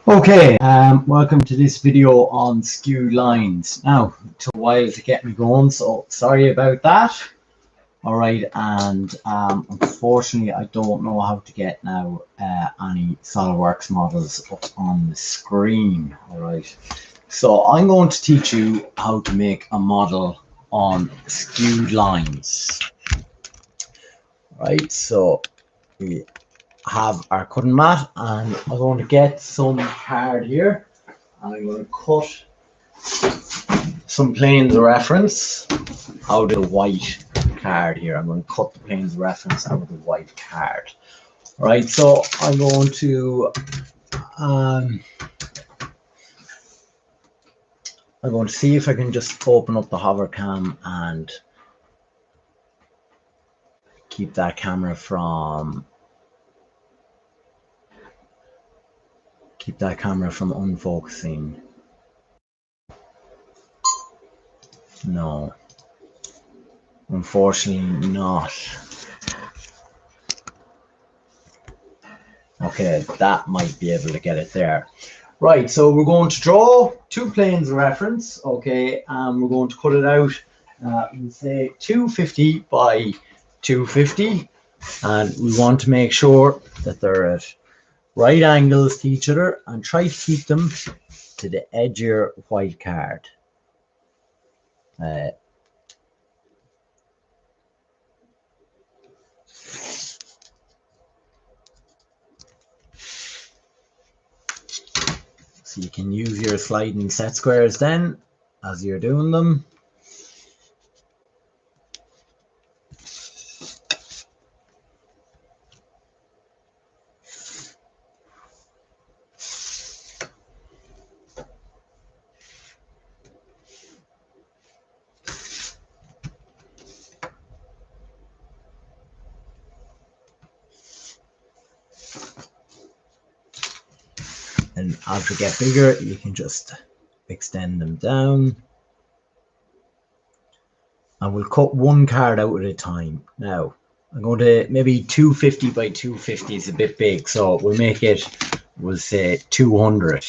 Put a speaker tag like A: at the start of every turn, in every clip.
A: Okay, welcome to this video on skewed lines. Now, it took a while to get me going, so sorry about that. All right, and unfortunately, I don't know how to get now any SolidWorks models up on the screen. All right, so I'm going to teach you how to make a model on skewed lines. Right, so we have our cutting mat, and I'm going to get some card here, and I'm going to cut some planes of reference out of the white card here. I'm going to cut the planes of reference out of the white card. Right, so I'm going to see if I can just open up the hover cam and keep that camera from unfocusing. No, unfortunately not. Okay, that might be able to get it there. Right, so we're going to draw two planes of reference, okay, and we're going to cut it out, we'll say 250 by 250, and we want to make sure that they're at right angles to each other and try to keep them to the edge of your white card. So you can use your sliding set squares then as you're doing them. And as they get bigger, you can just extend them down. And we'll cut one card out at a time. Now, I'm going to, maybe 250 by 250 is a bit big, so we'll make it, we'll say 200.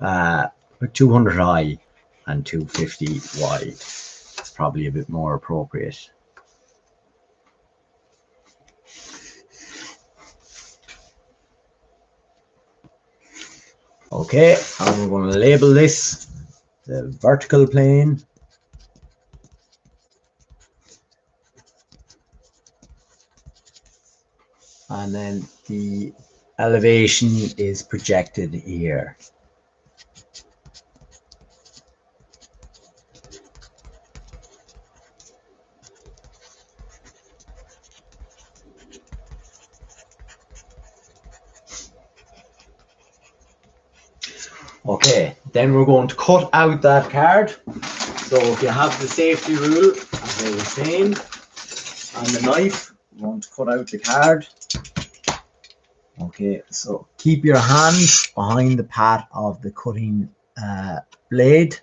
A: 200 high and 250 wide. It's probably a bit more appropriate. Okay, and we're going to label this the vertical plane. And then the elevation is projected here. Okay, then we're going to cut out that card. So if you have the safety rule, as I was saying, and the knife, we're going to cut out the card. Okay, so keep your hand behind the path of the cutting blade.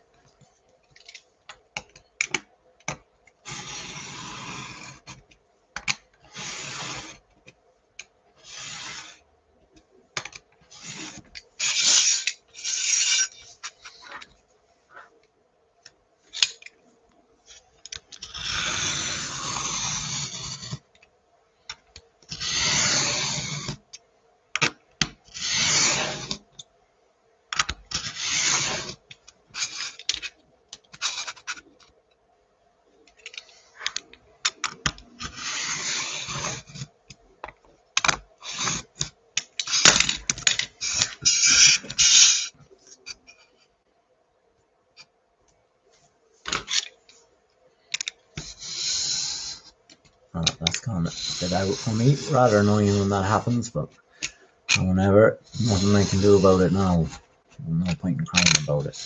A: That's gone a bit out for me. Rather annoying when that happens, but whenever, nothing I can do about it now. No point in crying about it.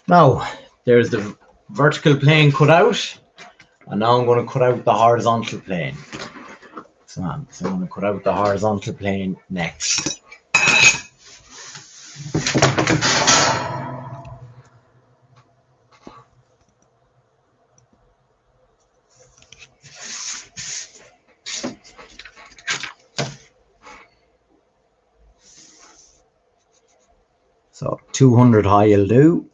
A: Now, there's the vertical plane cut out, and now I'm going to cut out the horizontal plane. So I'm going to cut out the horizontal plane next. So 200 high will do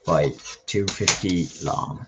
A: by 250 long.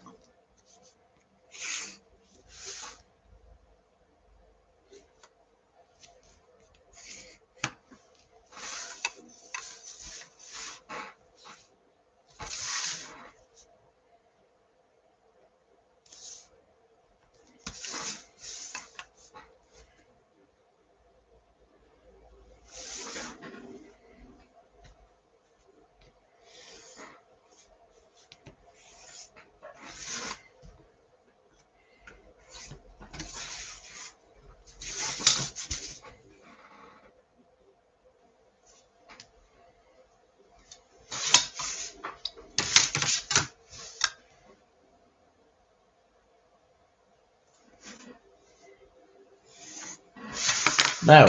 A: Now,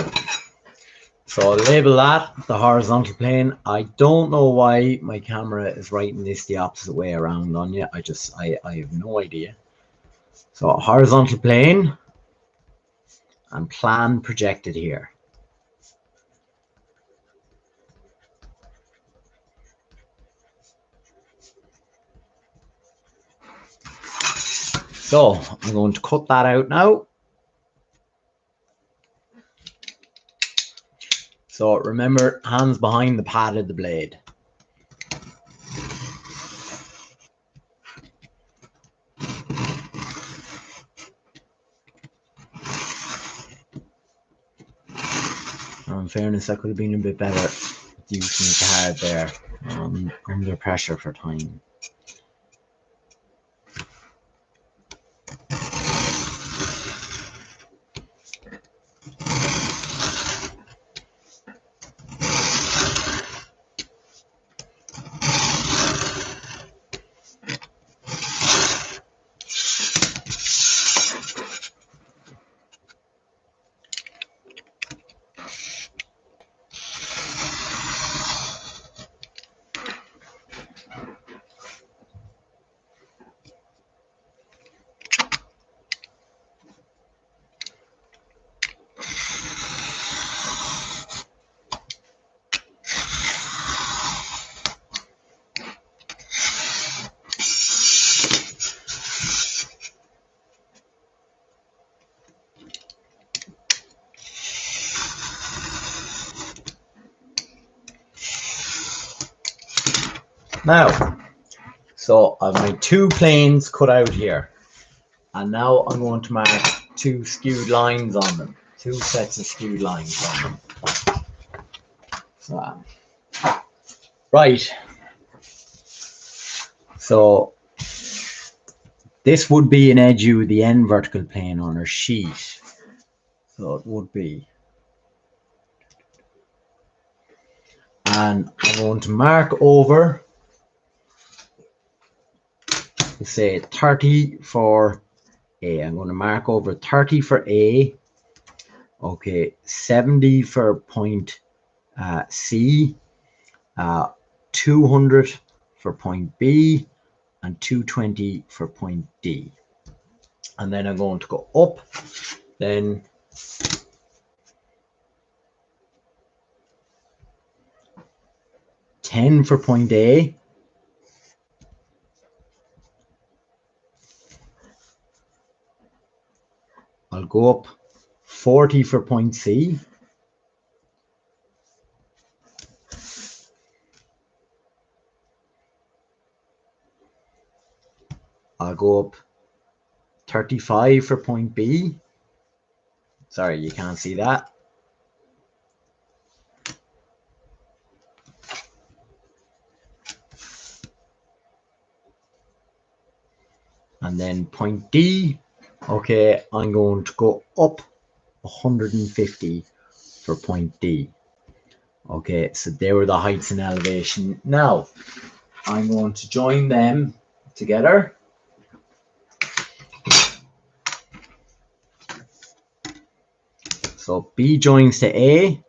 A: so I'll label that the horizontal plane. I don't know why my camera is writing this the opposite way around on you. I have no idea. So horizontal plane and plan projected here. So I'm going to cut that out now. So remember, hands behind the pad of the blade. Now, in fairness, that could have been a bit better using the pad there under pressure for time. Now, so I've my two planes cut out here, and now I'm going to mark two skewed lines on them, two sets of skewed lines on them. So, right, so this would be an edge of the end vertical plane on our sheet, so it would be. And I'm going to mark over, say 30 for A. I'm going to mark over 30 for A. Okay, 70 for point C, 200 for point B, and 220 for point D. And then I'm going to go up, then $10 for point A, I'll go up 40 for point C, I'll go up 35 for point B. Sorry, you can't see that. And then point D, okay, I'm going to go up 150 for point D. Okay, so they were the heights and elevation. Now, I'm going to join them together. So B joins to A.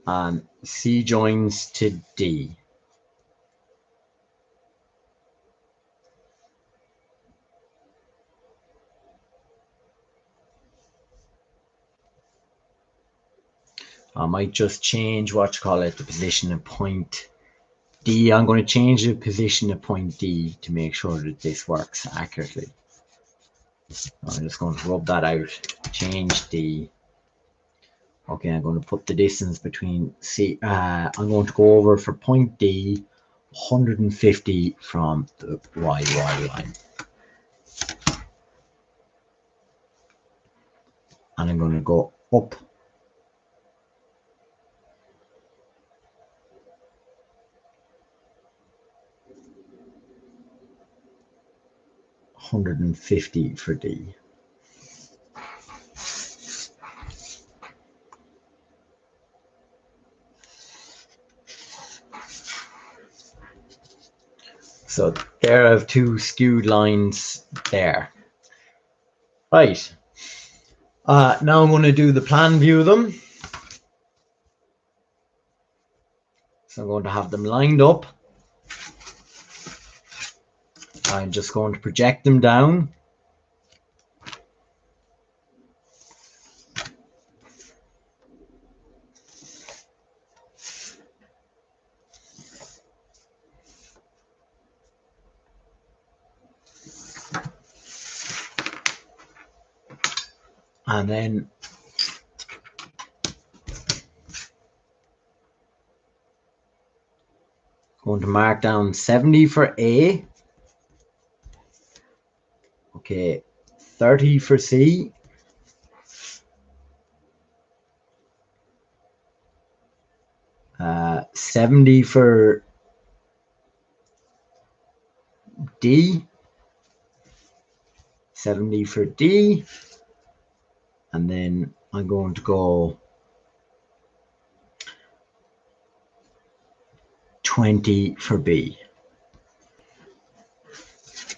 A: And C joins to D. I might just change the position of point D. I'm going to change the position of point D to make sure that this works accurately. I'm just going to rub that out, change D. Okay, I'm going to put the distance between C. I'm going to go over for point D 150 from the YY line. And I'm going to go up 150 for D. So there I have two skewed lines there. Right. Now I'm going to do the plan view of them. So I'm going to have them lined up. I'm just going to project them down. And then going to mark down 70 for A. Okay, 30 for C. 70 for D. 70 for D. And then I'm going to go 20 for B.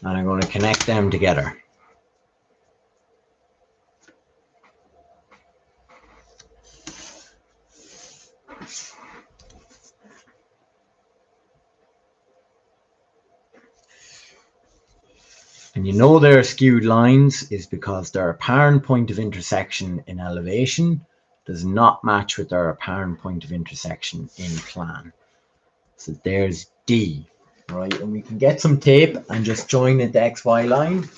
A: And I'm going to connect them together. And you know they're skewed lines is because their apparent point of intersection in elevation does not match with their apparent point of intersection in plan. So there's D, right? And we can get some tape and just join it to XY line.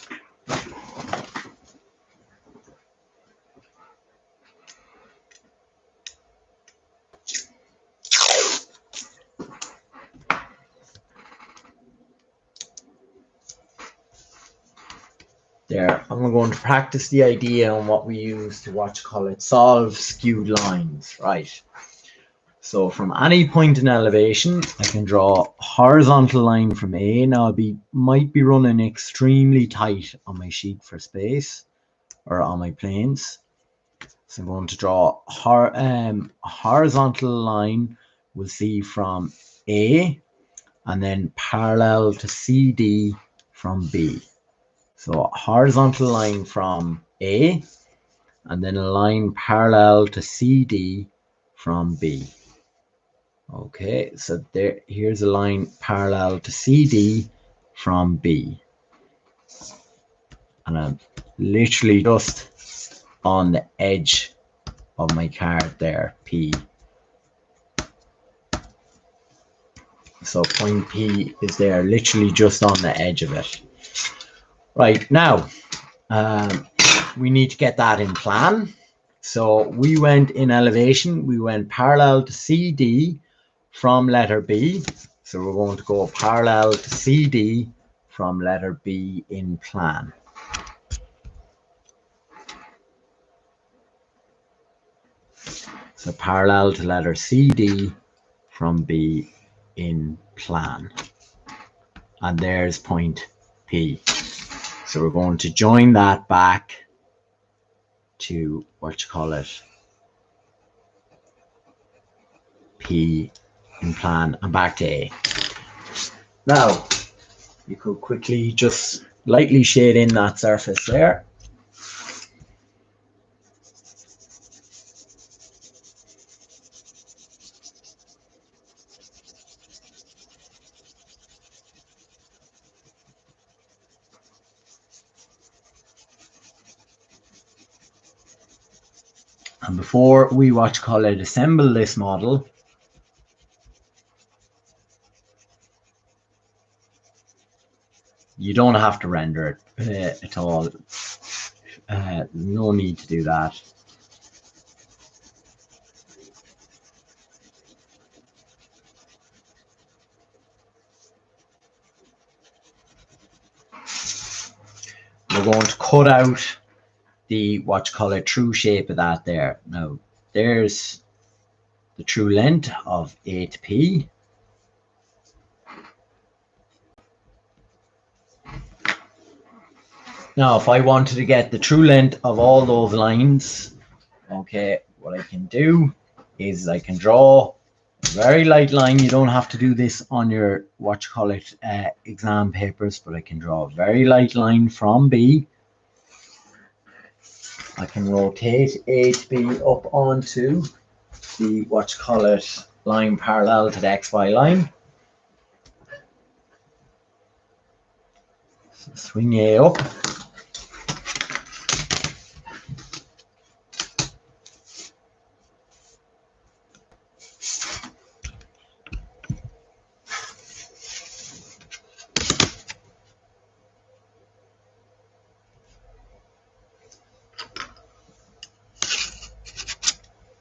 A: There, I'm going to practice the idea on what we use to solve skewed lines, right? So from any point in elevation, I can draw a horizontal line from A. Now might be running extremely tight on my sheet for space or on my planes. So I'm going to draw a horizontal line we'll see from A and then parallel to CD from B. So a horizontal line from A and then a line parallel to CD from B. Okay, so here's a line parallel to CD from B. And I'm literally just on the edge of my card there, P. So point P is there, literally just on the edge of it. Right, now we need to get that in plan. So we went in elevation, we went parallel to CD from letter B. So we're going to go parallel to CD from letter B in plan. So parallel to letter CD from B in plan. And there's point P. So we're going to join that back to P in plan and back to A. Now, you could quickly just lightly shade in that surface there. And before we assemble this model, you don't have to render it at all. No need to do that. We're going to cut out the true shape of that there. Now there's the true length of 8p. Now if I wanted to get the true length of all those lines, okay, what I can do is I can draw a very light line. You don't have to do this on your exam papers, but I can draw a very light line from B. I can rotate 8B up onto the line parallel to the XY line. So swing A up.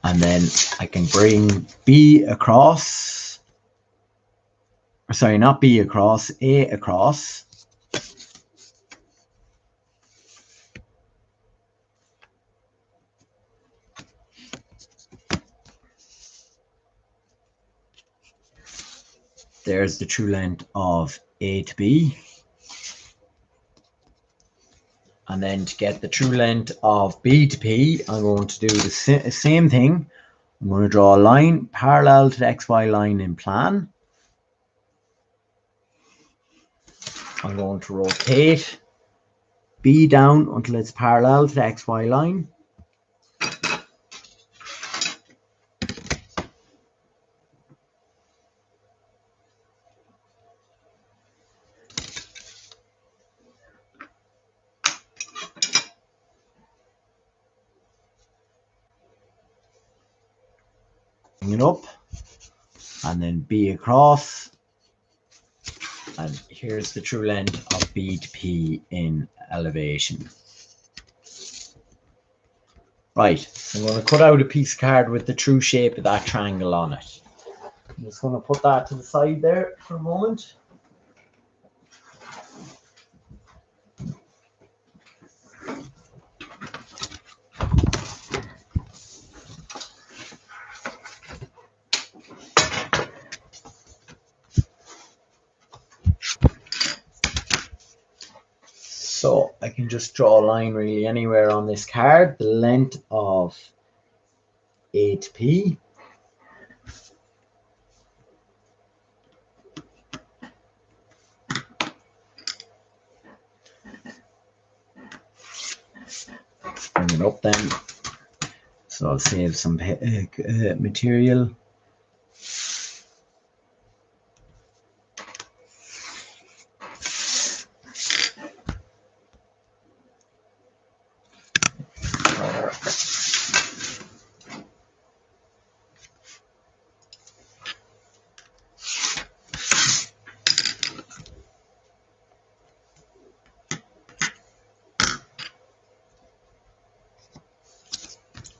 A: And then I can bring B across, sorry, not B across, A across. There's the true length of A to B. And then to get the true length of B to P, I'm going to do the same thing. I'm going to draw a line parallel to the XY line in plan. I'm going to rotate B down until it's parallel to the XY line. Bring it up, and then B across. And here's the true length of B to P in elevation. Right, so I'm going to cut out a piece of card with the true shape of that triangle on it. I'm just going to put that to the side there for a moment. So I can just draw a line really anywhere on this card, the length of 8p. Bring it up then. So I'll save some material.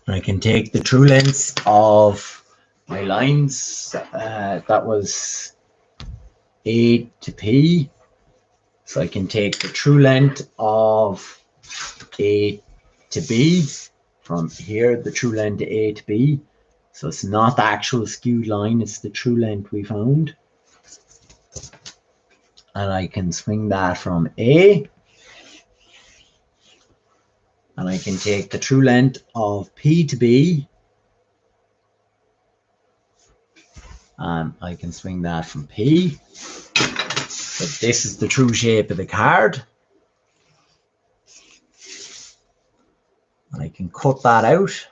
A: I can take the true lengths of my lines, that was A to P, so I can take the true length of A to B, from here the true length of A to B, so it's not the actual skewed line, it's the true length we found, and I can swing that from A. And I can take the true length of P to B, and I can swing that from P. So this is the true shape of the card. And I can cut that out.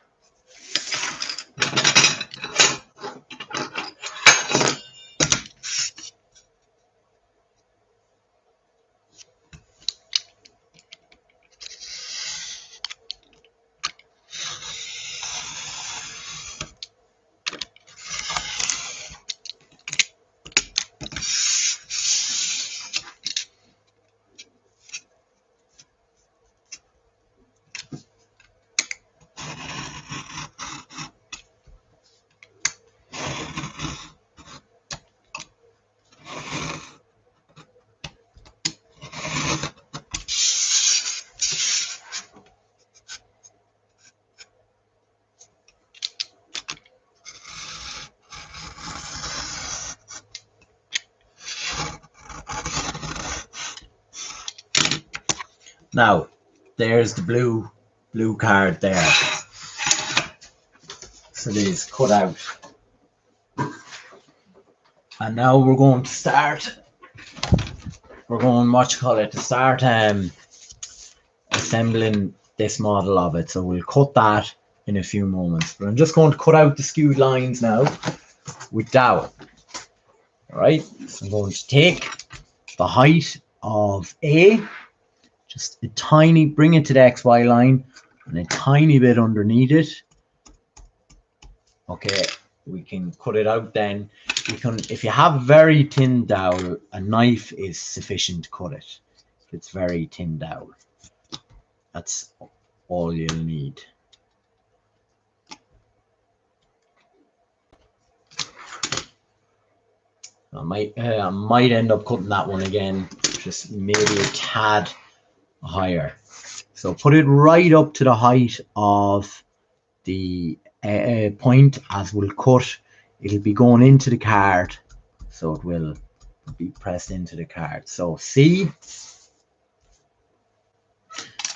A: Now, there's the blue card there. So it is cut out. And now we're going to start. We're going, to start assembling this model of it. So we'll cut that in a few moments. But I'm just going to cut out the skewed lines now with dowel. All right, so I'm going to take the height of A, just a tiny, bring it to the XY line, and a tiny bit underneath it. Okay, we can cut it out then. You can, if you have very thin dowel, a knife is sufficient to cut it. If it's very thin dowel, that's all you'll need. I might end up cutting that one again, just maybe a tad higher. So put it right up to the height of the point as we'll cut. It'll be going into the card, so it will be pressed into the card. So C,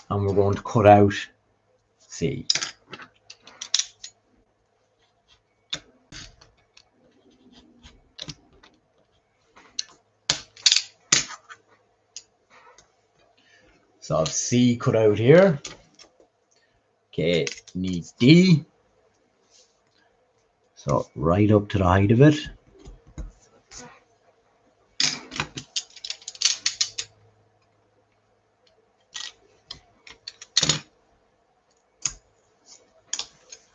A: and we're going to cut out C. So I've C cut out here. Okay, needs D. So right up to the height of it.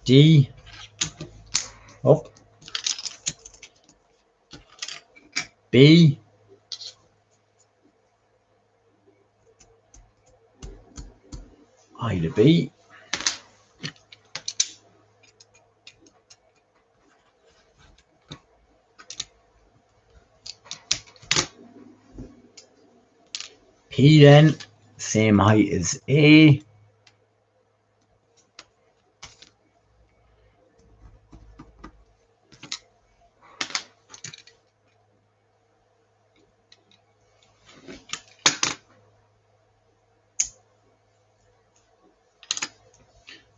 A: D up. B. Height of B. P then, same height as A.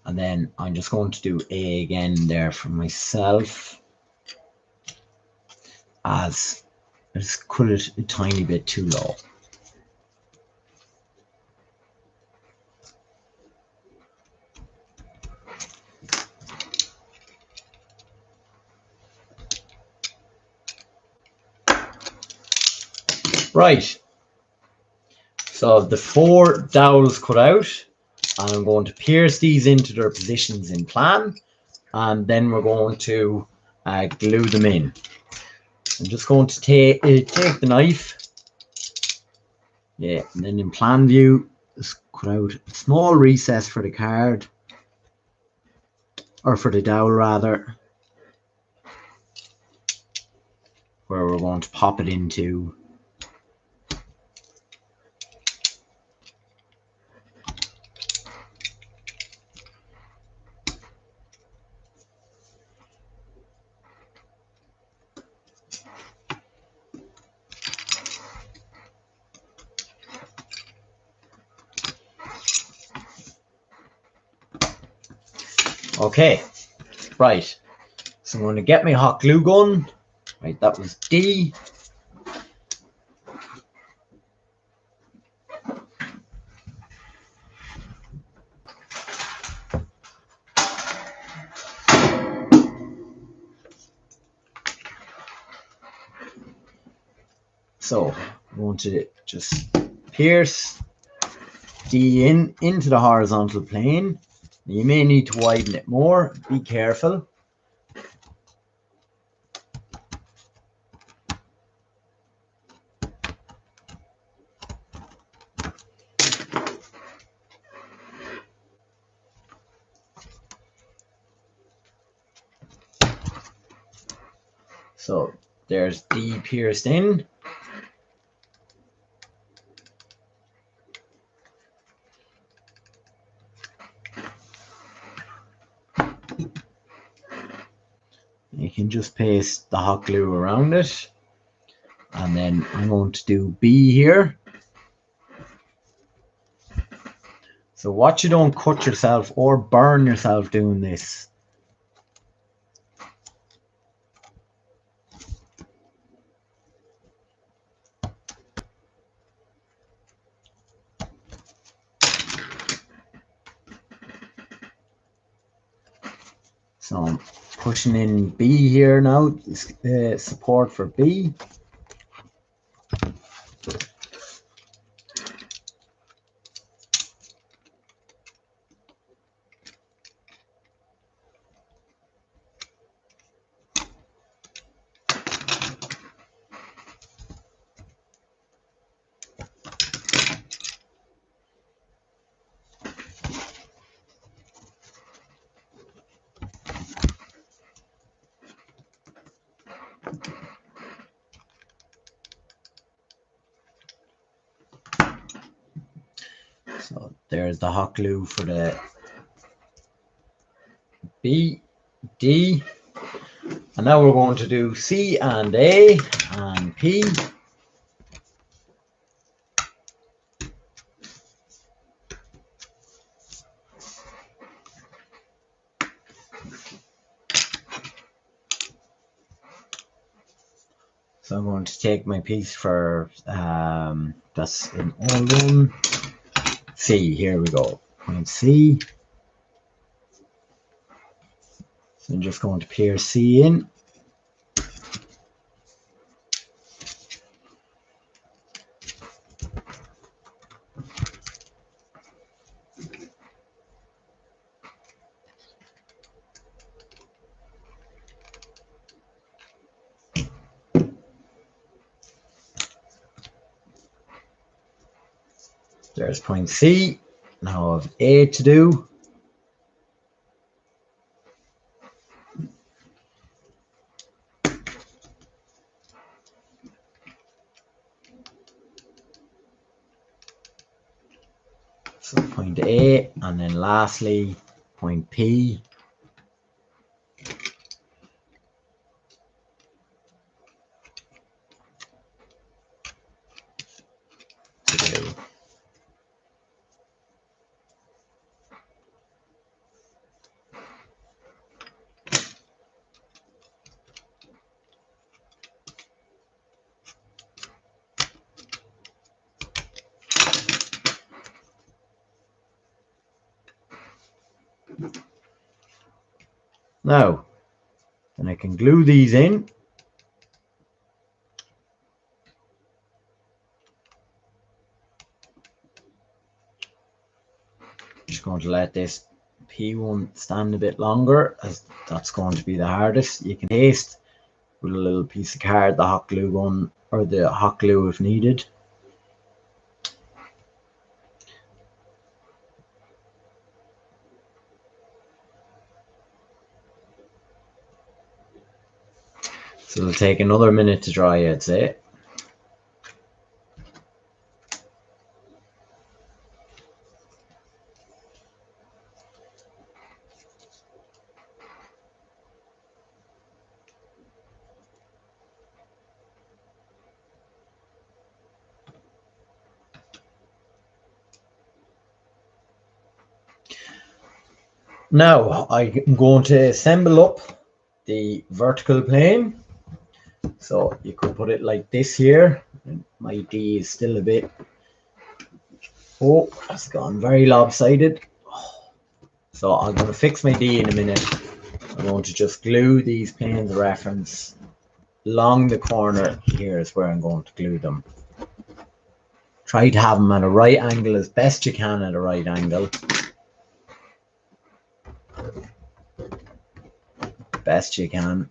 A: And then I'm just going to do A again there for myself, as I just cut it a tiny bit too low. Right, so the 4 dowels cut out, and I'm going to pierce these into their positions in plan, and then we're going to glue them in. I'm just going to take the knife, yeah, and then in plan view, just cut out a small recess for the card, or for the dowel rather, where we're going to pop it into. Okay, right, so I'm going to get my hot glue gun. Right, that was D. So I'm going to just pierce D into the horizontal plane. You may need to widen it more. Be careful. So there's D pierced in. You can just paste the hot glue around it. And then I'm going to do B here. So watch you don't cut yourself or burn yourself doing this. So I'm pushing in B here now, support for B. So there's the hot glue for the B, D, and now we're going to do C and A and P. So I'm going to take my piece for that's in all one. C, here we go. Point C. So I'm just going to pierce C in. There's point C. Now I have A to do. So point A, and then lastly point P. To do. Now, then I can glue these in. Just going to let this P1 stand a bit longer, as that's going to be the hardest. You can paste with a little piece of card the hot glue gun, or the hot glue if needed. So it'll take another minute to dry, I'd say. Now I'm going to assemble up the vertical plane. So you could put it like this here. My D is still a bit, oh, it's gone very lopsided. So I'm going to fix my D in a minute. I'm going to just glue these planes of reference along the corner here is where I'm going to glue them. Try to have them at a right angle as best you can, at a right angle. Best you can.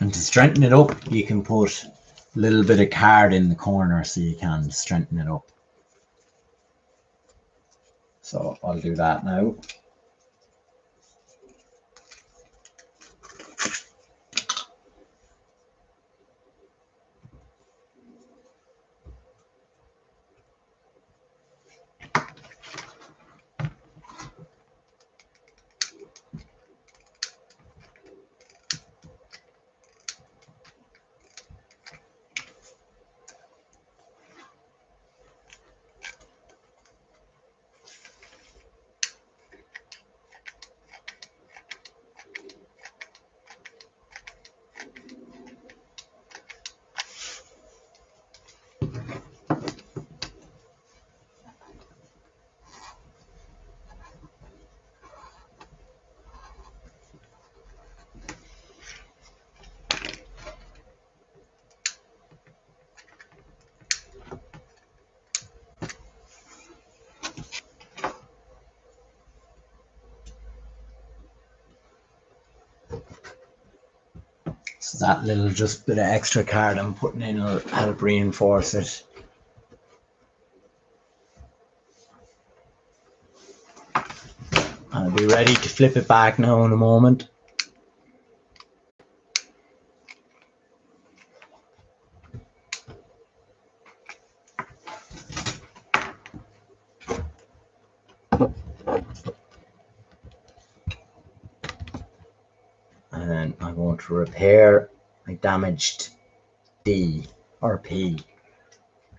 A: And to strengthen it up, you can put a little bit of card in the corner so you can strengthen it up. So I'll do that now. So that little just bit of extra card I'm putting in will help reinforce it. I'll be ready to flip it back now in a moment. And then I'm going to repair my damaged D or P.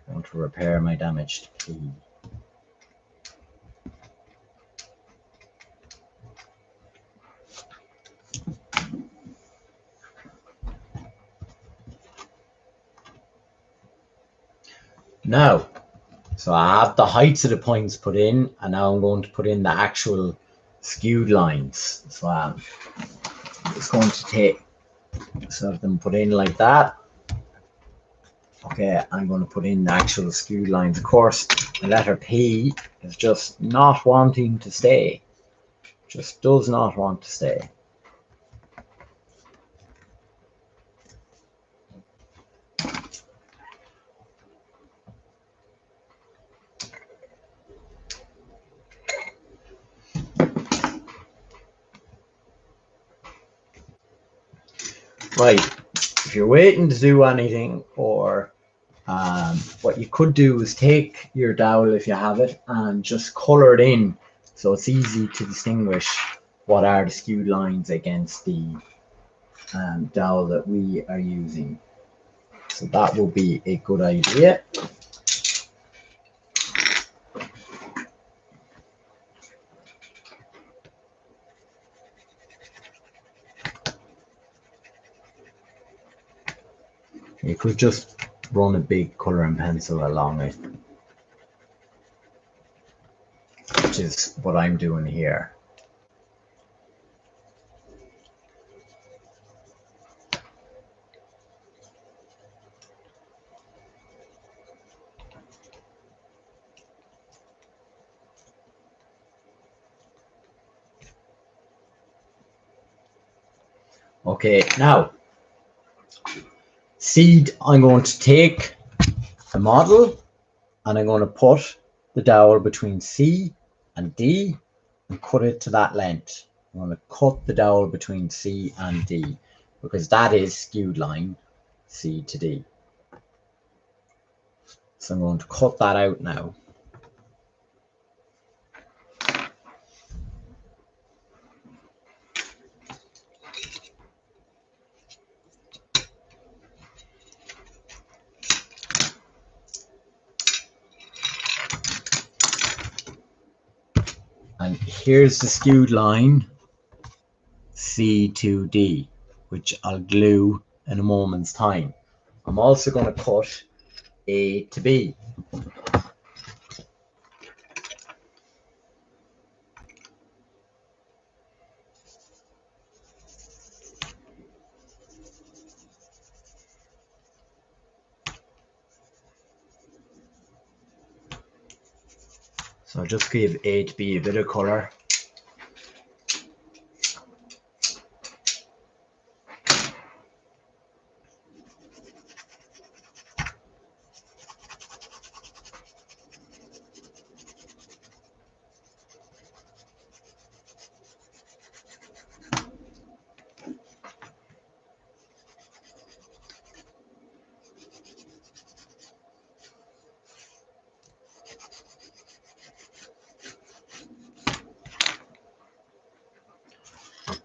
A: I'm going to repair my damaged P. Now, so I have the heights of the points put in, and now I'm going to put in the actual skewed lines. So I'm just going to take some of them put in like that. Okay, I'm going to put in the actual skewed lines. Of course, the letter P is just not wanting to stay. Just does not want to stay. Right, if you're waiting to do anything, or what you could do is take your dowel, if you have it, and just color it in so it's easy to distinguish what are the skewed lines against the dowel that we are using. So that will be a good idea. You could just run a big colouring pencil along it, which is what I'm doing here. Okay, now seed, I'm going to take a model and I'm going to put the dowel between C and D and cut it to that length. I'm going to cut the dowel between C and D because that is skewed line C to D. So I'm going to cut that out now. And here's the skewed line C to D, which I'll glue in a moment's time. I'm also going to cut A to B. So I'll just give A to B a bit of colour.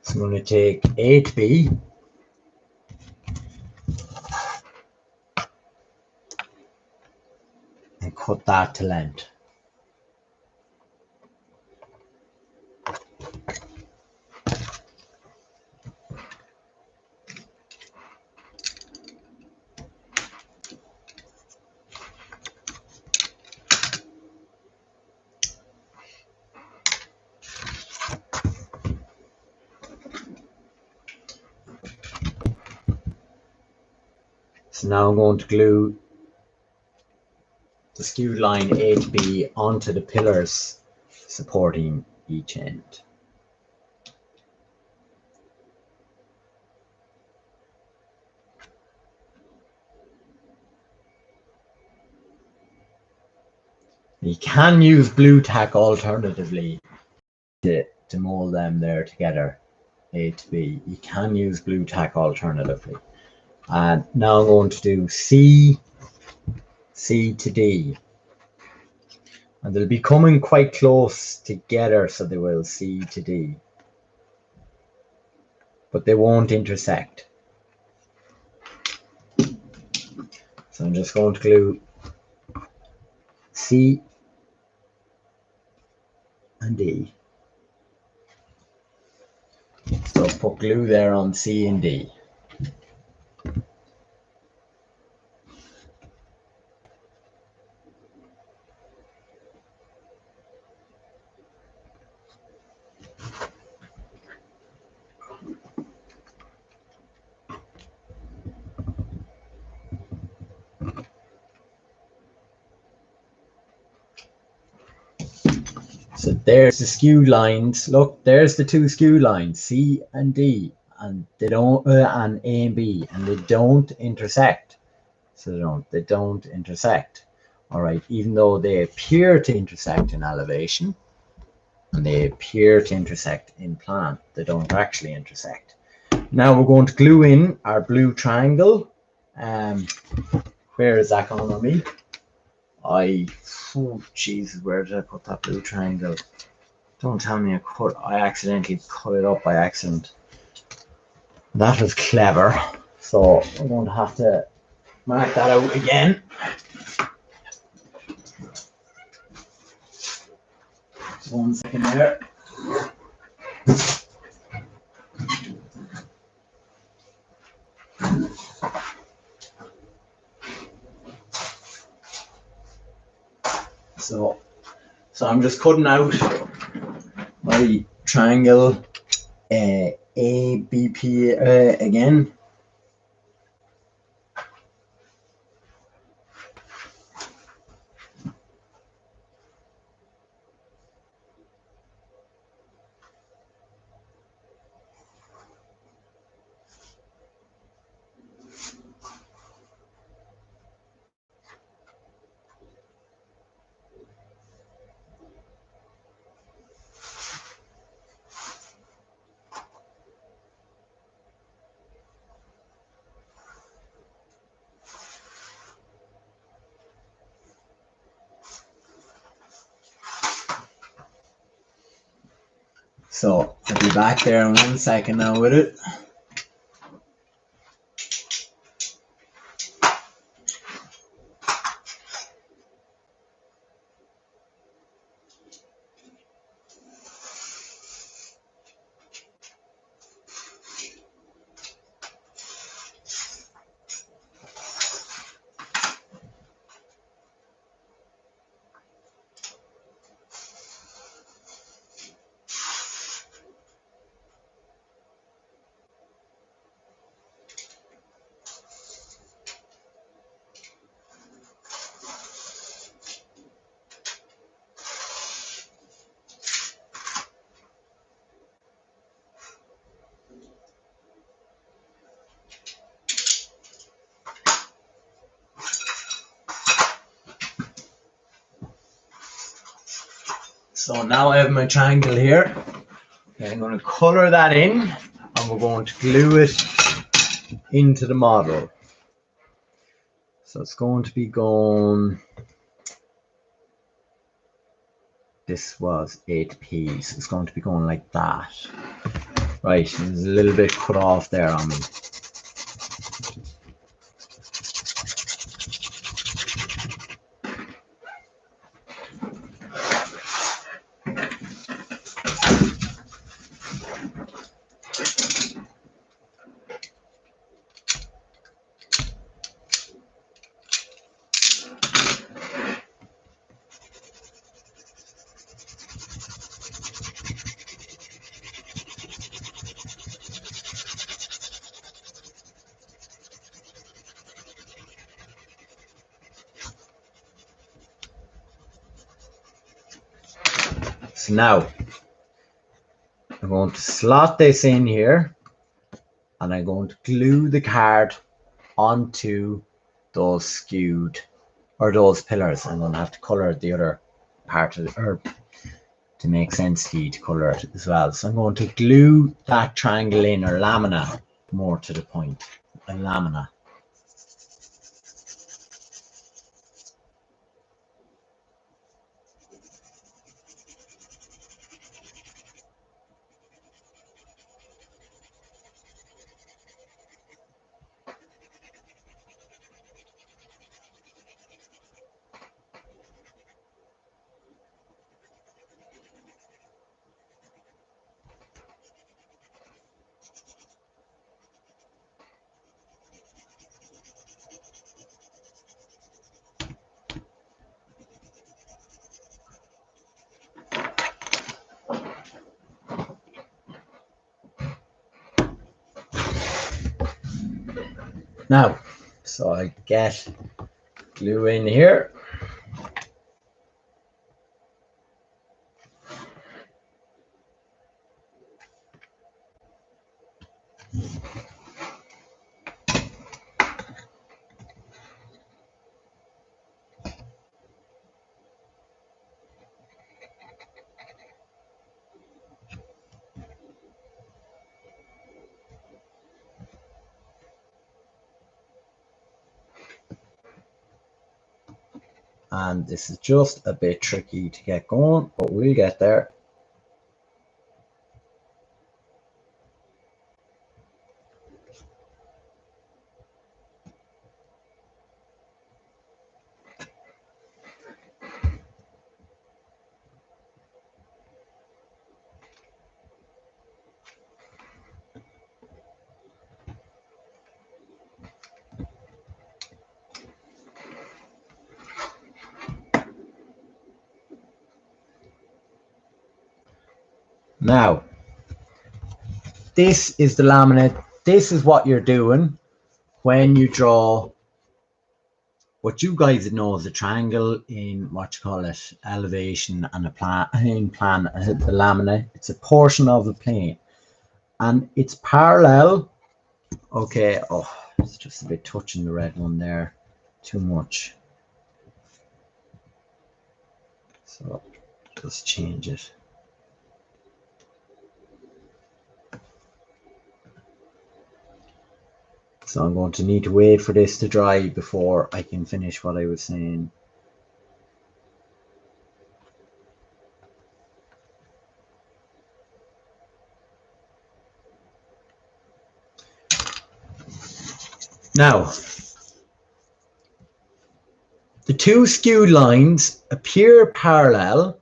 A: So I'm going to take A to B and cut that to length. So now I'm going to glue the skewed line A to B onto the pillars supporting each end. You can use blue tack alternatively to mold them there together, A to B. You can use blue tack alternatively. And now I'm going to do C to D. And they'll be coming quite close together, so they will C to D. But they won't intersect. So I'm just going to glue C and D. So put glue there on C and D. So there's the skewed lines. Look, there's the two skewed lines, C and D, and they don't, and A and B, and they don't intersect. So they don't intersect. All right, even though they appear to intersect in elevation, and they appear to intersect in plan, they don't actually intersect. Now we're going to glue in our blue triangle. Where is that going on me? Oh Jesus, where did I put that blue triangle? Don't tell me I accidentally cut it up by accident. That was clever. So I'm going to have to mark that out again. Just 1 second there. So I'm just cutting out my triangle ABP again. So I'll be back there in 1 second now with it. So now I have my triangle here. I'm going to color that in and we're going to glue it into the model. So it's going to be going, this was 8p's, it's going to be going like that. Right, there's a little bit cut off there on me. So now I'm going to slot this in here and I'm going to glue the card onto those skewed or those pillars. I'm going to have to color the other part of it, or to make sense to you to color it as well. So I'm going to glue that triangle in, or lamina, more to the point, a lamina. Now, so I get glue in here. And this is just a bit tricky to get going, but we'll get there. Now, this is the laminate. This is what you're doing when you draw what you guys know as a triangle in what you call it, elevation, and a plan in plan, the laminate. It's a portion of the plane and it's parallel. Okay, oh, it's just a bit touching the red one there, too much. So just change it. So I'm going to need to wait for this to dry before I can finish what I was saying. Now, the two skewed lines appear parallel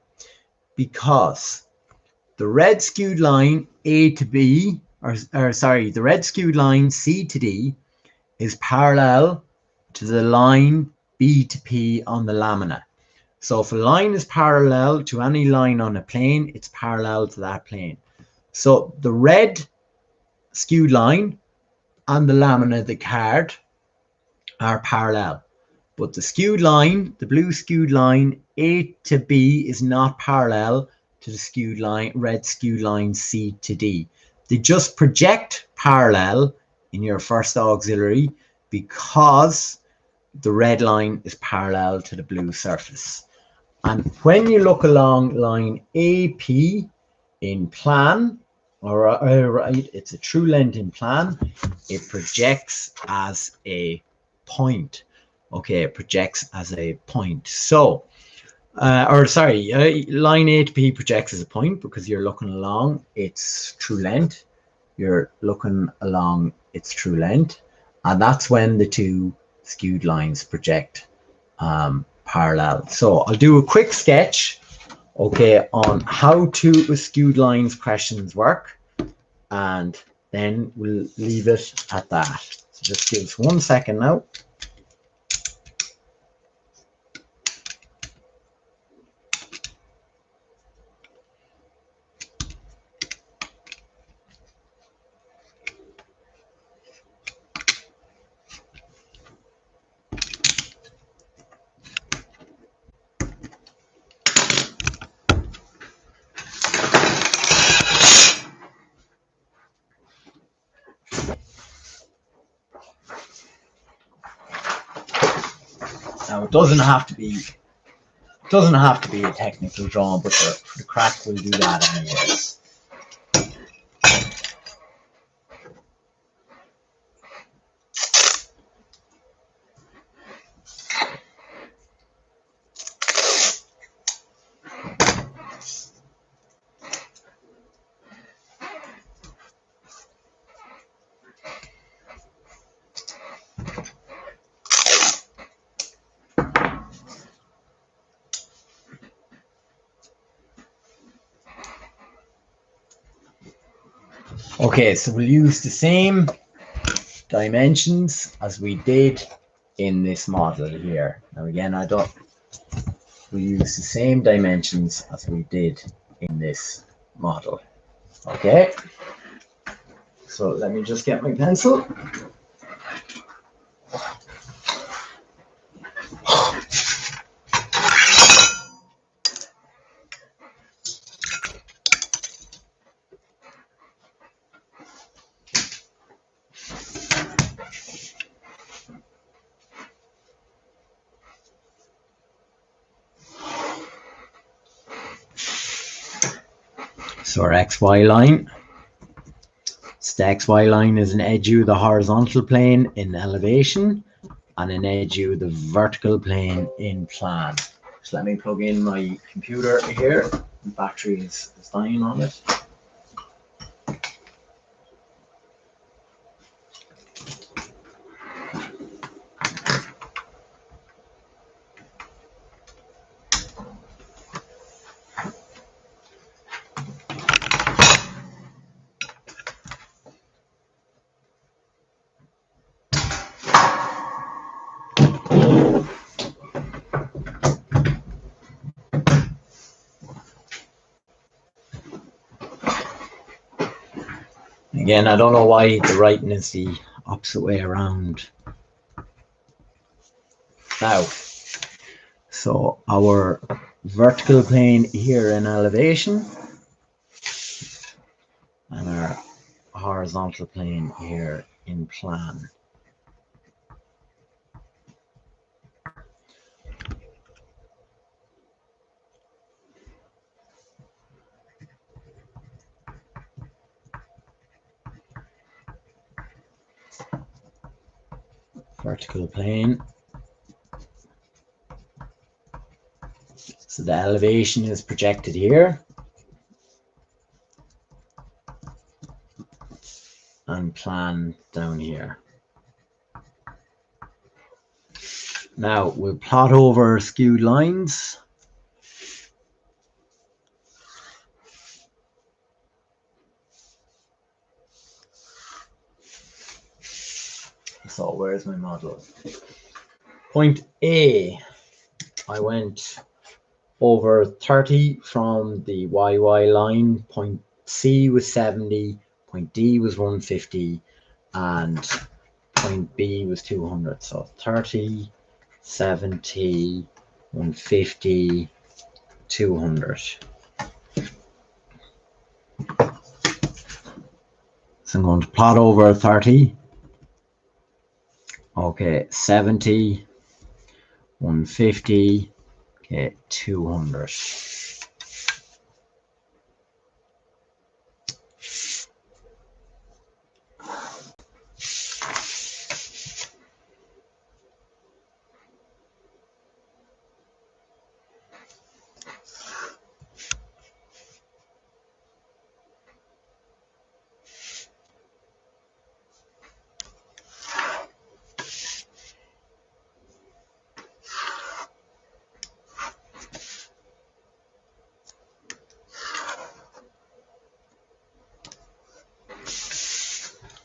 A: because the red skewed line A to B, the red skewed line C to D is parallel to the line B to P on the lamina. So if a line is parallel to any line on a plane, it's parallel to that plane. So the red skewed line and the lamina of the card are parallel. But the skewed line, the blue skewed line A to B, is not parallel to the skewed line, red skewed line C to D. They just project parallel in your first auxiliary because the red line is parallel to the blue surface. And when you look along line AP in plan, right, it's a true length in plan, it projects as a point. Okay, it projects as a point. So, line A to P projects as a point because you're looking along its true length. You're looking along its true length. And that's when the two skewed lines project parallel. So I'll do a quick sketch, okay, on how two skewed lines questions work. And then we'll leave it at that. So just give us 1 second now. Now it doesn't have to be a technical drawing, but for the crack we'll do that anyways. Okay, so we'll use the same dimensions as we did in this model here. Now again, we'll use the same dimensions as we did in this model. Okay, so let me just get my pencil. So our XY line. So the XY line is an edge of the horizontal plane in elevation and an edge of the vertical plane in plan. So let me plug in my computer here. The battery is dying on it. Again, I don't know why the writing is the opposite way around. Now, so our vertical plane here in elevation and our horizontal plane here in plan. Vertical plane. So the elevation is projected here. And plan down here. Now we'll plot over skewed lines. So where's my model? Point A, I went over 30 from the YY line. Point C was 70, point D was 150, and point B was 200. So 30, 70, 150, 200. So I'm going to plot over 30. Okay, 70, 150, okay, 200.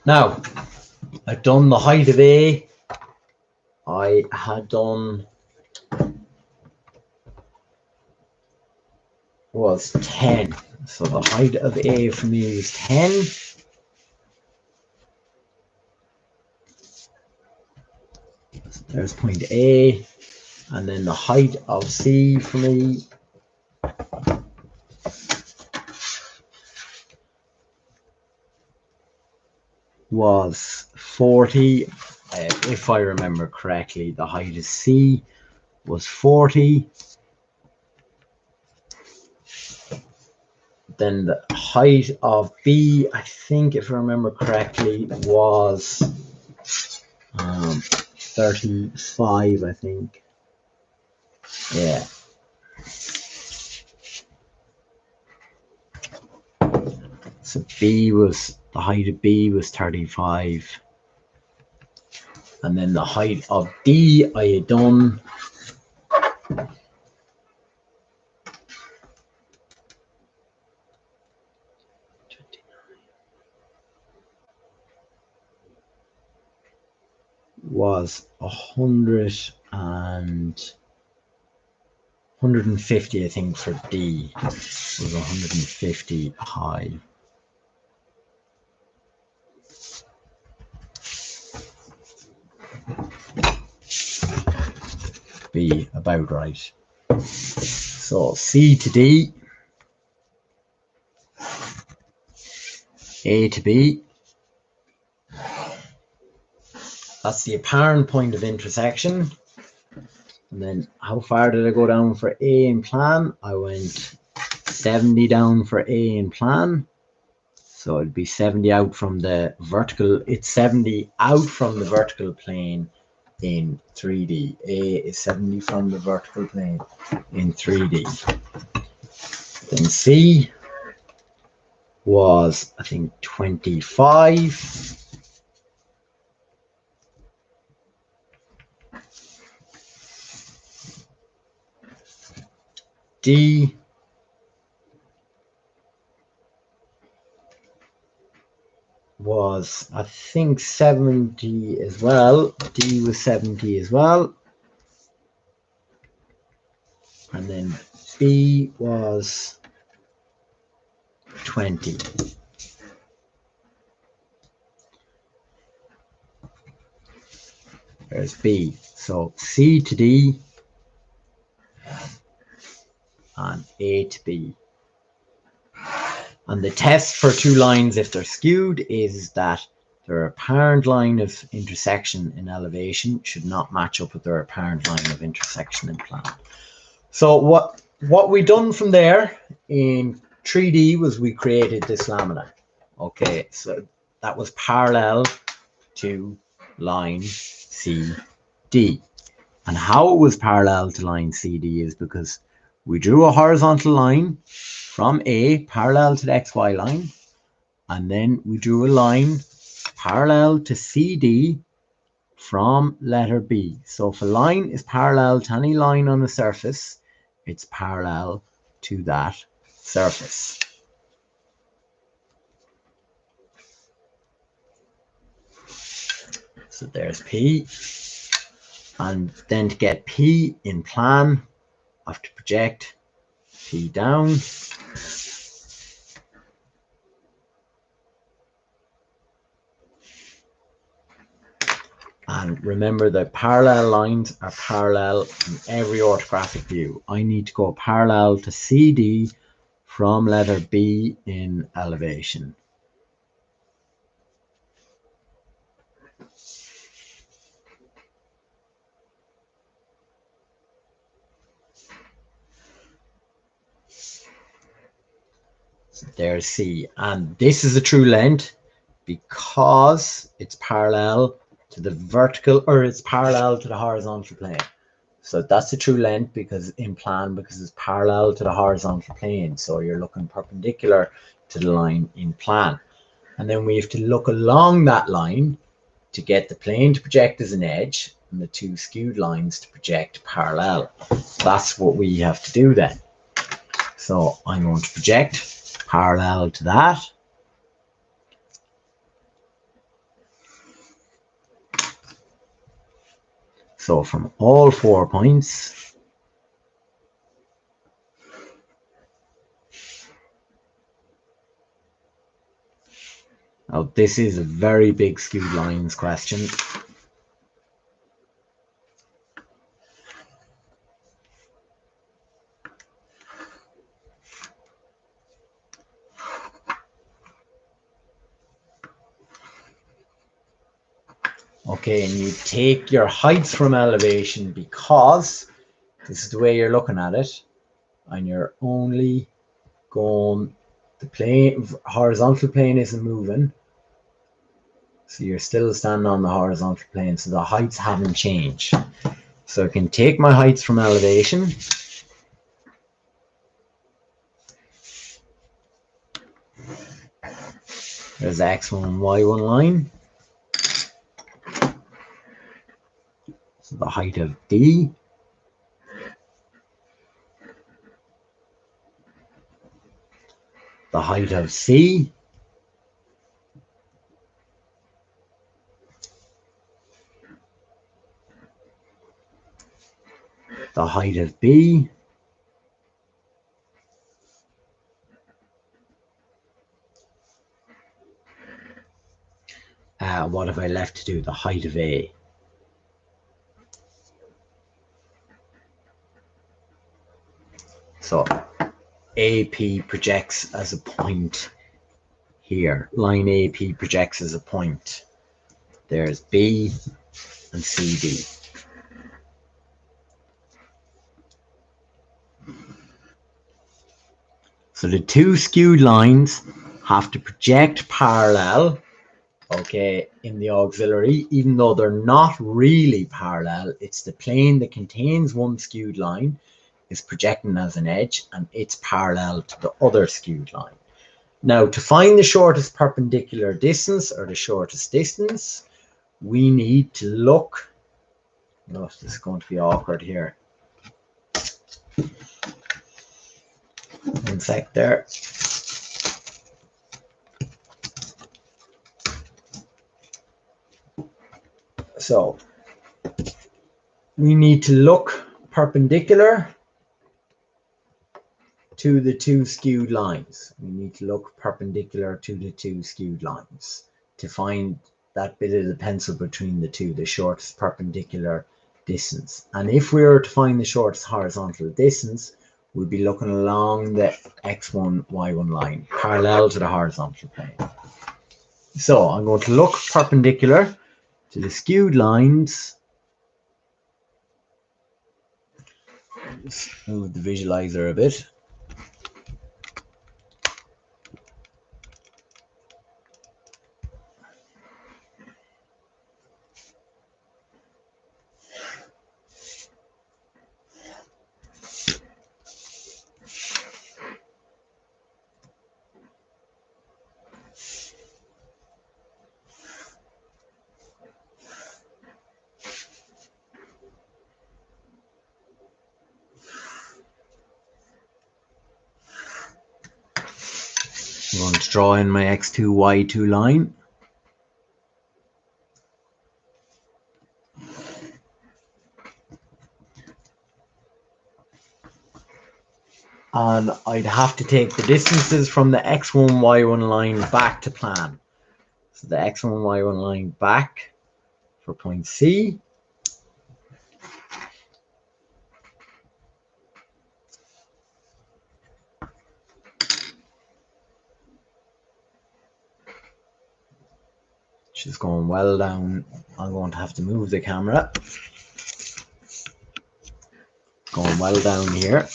A: Now, I've done the height of A. I had done was 10. So the height of A for me is 10. So there's point A. And then the height of C for me was 40. If I remember correctly, the height of C was 40. Then the height of B, I think, if I remember correctly, was 35, I think. Yeah. So the height of B was 35. And then the height of D I had done was 150, I think, for D. It was 150 high. Be about right. So C to D, A to B. That's the apparent point of intersection. And then how far did I go down for A in plan? I went 70 down for A in plan. So it'd be 70 out from the vertical. It's 70 out from the vertical plane in 3D. A is 70 from the vertical plane in 3D. Then C was, I think, 25. D was, I think, 70 as well. D was 70 as well. And then B was 20. There's B. So C to D and A to B. And the test for two lines, if they're skewed, is that their apparent line of intersection in elevation should not match up with their apparent line of intersection in plan. So what we done from there in 3D was we created this lamina. Okay, so that was parallel to line CD. And how it was parallel to line CD is because we drew a horizontal line from A parallel to the XY line, and then we drew a line parallel to CD from letter B. So if a line is parallel to any line on the surface, it's parallel to that surface. So there's P. And then to get P in plan, I have to project P down. And remember that parallel lines are parallel in every orthographic view. I need to go parallel to CD from letter B in elevation. So there's C. And this is the true length because it's parallel to the vertical, or it's parallel to the horizontal plane. So that's the true length because in plan, because it's parallel to the horizontal plane. So you're looking perpendicular to the line in plan. And then we have to look along that line to get the plane to project as an edge and the two skewed lines to project parallel. That's what we have to do then. So I'm going to project parallel to that. So from all 4 points, now this is a very big skewed lines question. Okay, and you take your heights from elevation because this is the way you're looking at it, and you're only going, the plane, horizontal plane isn't moving, so you're still standing on the horizontal plane, so the heights haven't changed. So I can take my heights from elevation, there's X1 and Y1 line, so the height of D, the height of C, the height of B, what have I left to do? The height of A. So AP projects as a point here. Line AP projects as a point. There's B and CD. So the two skewed lines have to project parallel, okay, in the auxiliary, even though they're not really parallel. It's the plane that contains one skewed line is projecting as an edge, and it's parallel to the other skewed line. Now, to find the shortest perpendicular distance, or the shortest distance, we need to look, oh, this is going to be awkward here. 1 sec there. So we need to look perpendicular to the two skewed lines. We need to look perpendicular to the two skewed lines to find that bit of the pencil between the two, the shortest perpendicular distance. And if we were to find the shortest horizontal distance, we'd be looking along the X1, Y1 line, parallel to the horizontal plane. So I'm going to look perpendicular to the skewed lines. Let's move the visualizer a bit. to draw in my x2, y2 line. And I'd have to take the distances from the x1, y1 line back to plan. So the x1, y1 line back for point C. She's going well down. I'm going to have to move the camera. Going well down here.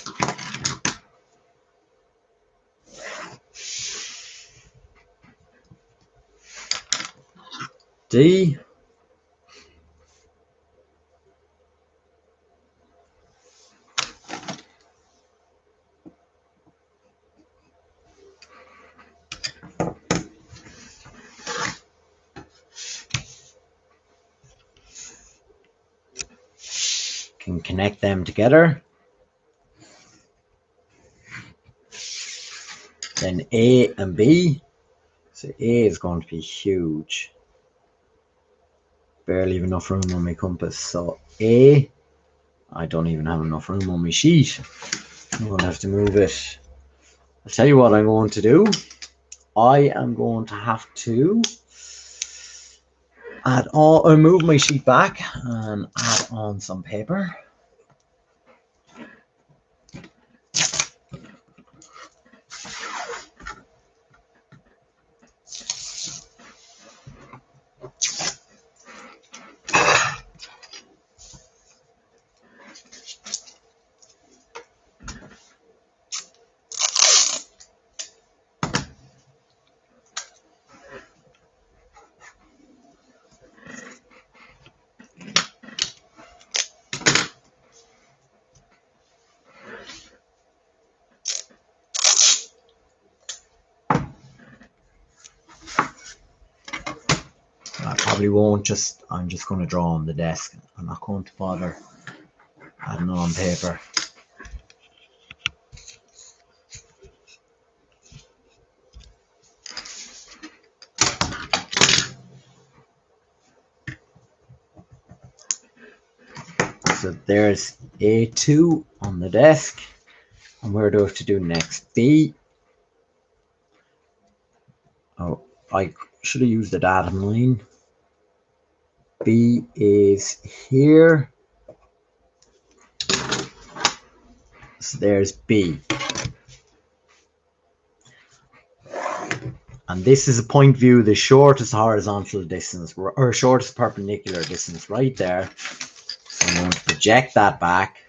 A: D. Can connect them together. Then A and B. So A is going to be huge. Barely have enough room on my compass. So A, I don't even have enough room on my sheet. I'm going to have to move it. I'll tell you what I'm going to do. I am going to have to add on, or move my sheet back and add on some paper. I probably won't I'm just going to draw on the desk. I'm not going to bother adding on paper. So there's A2 on the desk. And where do I have to do next? B. Oh, I should have used the datum line. B is here. So there's B. And this is a point view, the shortest horizontal distance, or shortest perpendicular distance right there. So I'm going to project that back.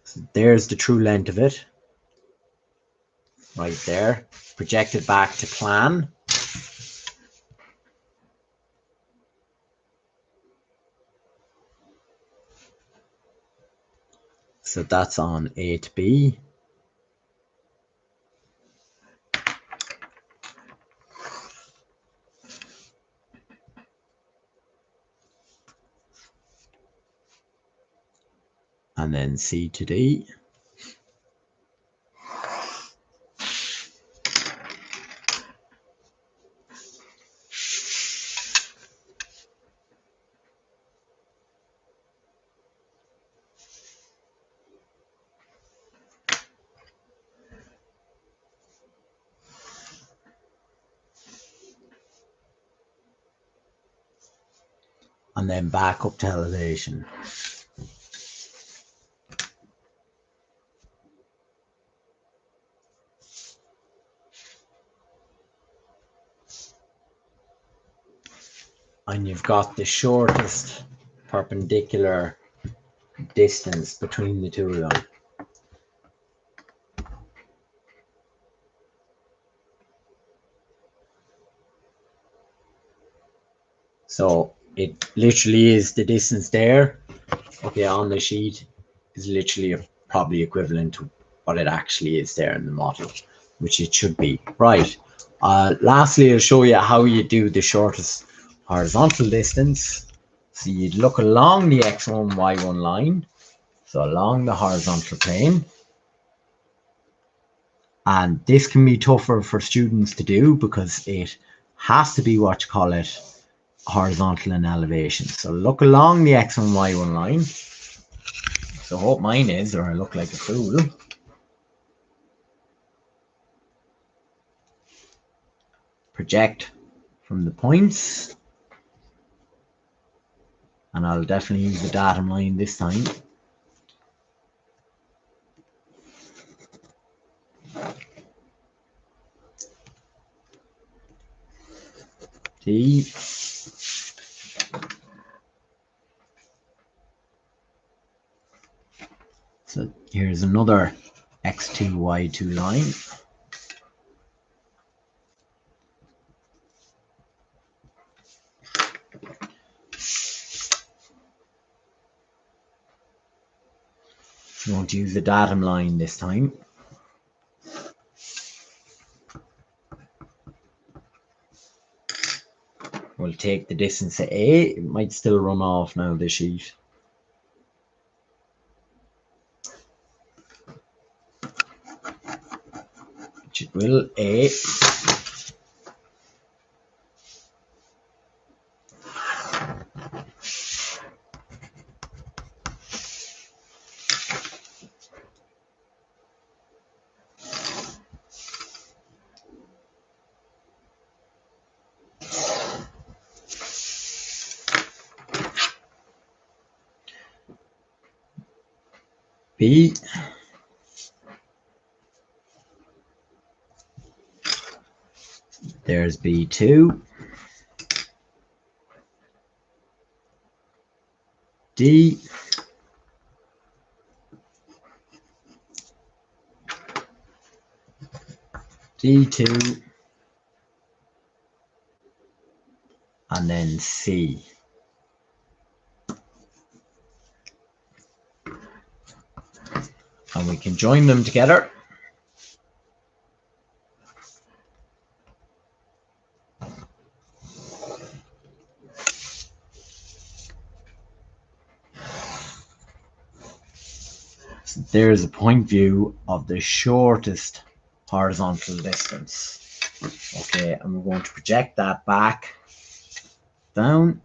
A: So there's the true length of it. Right there. Project it back to plan. So that's on A to B. And then C to D. And then back up to elevation. And you've got the shortest perpendicular distance between the two of them. So it literally is the distance there, okay, on the sheet is literally probably equivalent to what it actually is there in the model, which it should be. Right. Lastly, I'll show you how you do the shortest horizontal distance. So you'd look along the x1, y1 line, so along the horizontal plane. And this can be tougher for students to do because it has to be what you call it, horizontal in elevation. So look along the x1, y1 line. So I hope mine is, or I look like a fool. Project from the points. And I'll definitely use the datum line this time. D. So here's another x2, y2 line. I'm going to use the datum line this time. We'll take the distance to A. It might still run off now, this sheet. Which it will, A. B. There's B2. D. D2. And then C. And we can join them together. So there's a point view of the shortest horizontal distance. Okay, and we're going to project that back, down.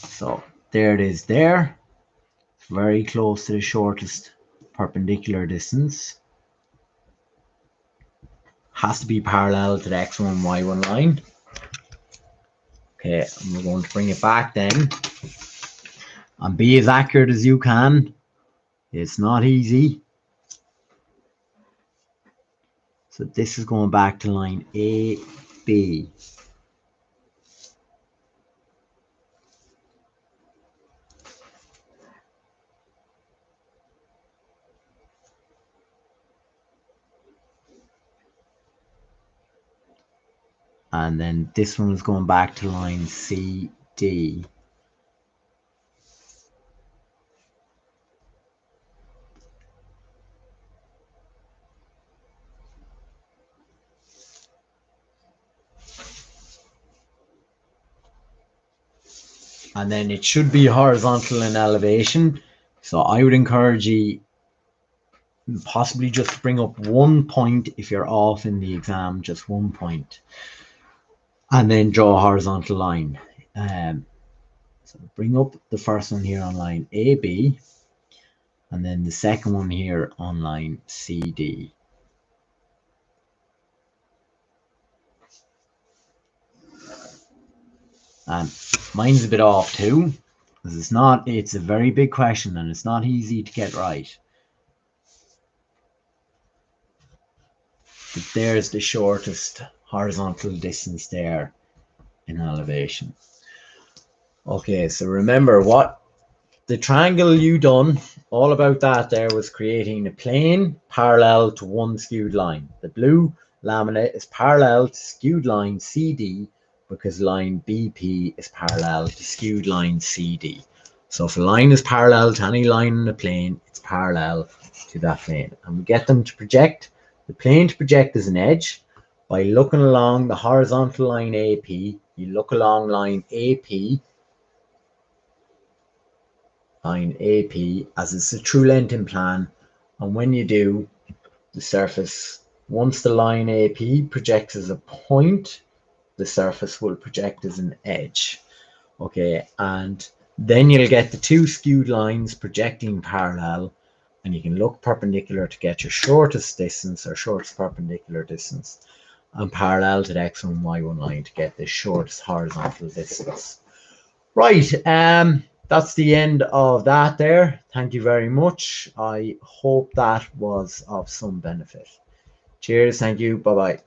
A: So there it is there. It's very close to the shortest perpendicular distance. Has to be parallel to the x1, y1 line. Okay, and we're going to bring it back then. And be as accurate as you can. It's not easy. So this is going back to line A, B. And then this one is going back to line C, D. And then it should be horizontal in elevation. So I would encourage you possibly just bring up 1 point if you're off in the exam, just 1 point. And then draw a horizontal line. So bring up the first one here on line AB. And then the second one here on line CD. And mine's a bit off too, because it's a very big question and it's not easy to get right. But there's the shortest horizontal distance there in elevation. Okay, so remember what the triangle you done, all about that there was creating a plane parallel to one skewed line. The blue laminate is parallel to skewed line CD because line BP is parallel to skewed line CD. So if a line is parallel to any line in the plane, it's parallel to that plane. And we get them to project, the plane to project as an edge by looking along the horizontal line AP. You look along line AP as it's a true length in plan. And when you do, the surface, once the line AP projects as a point, the surface will project as an edge. Okay, and then you'll get the two skewed lines projecting parallel, and you can look perpendicular to get your shortest distance or shortest perpendicular distance, and parallel to the x1 and y1 line to get the shortest horizontal distance. Right, that's the end of that there. Thank you very much. I hope that was of some benefit. Cheers, thank you, bye-bye.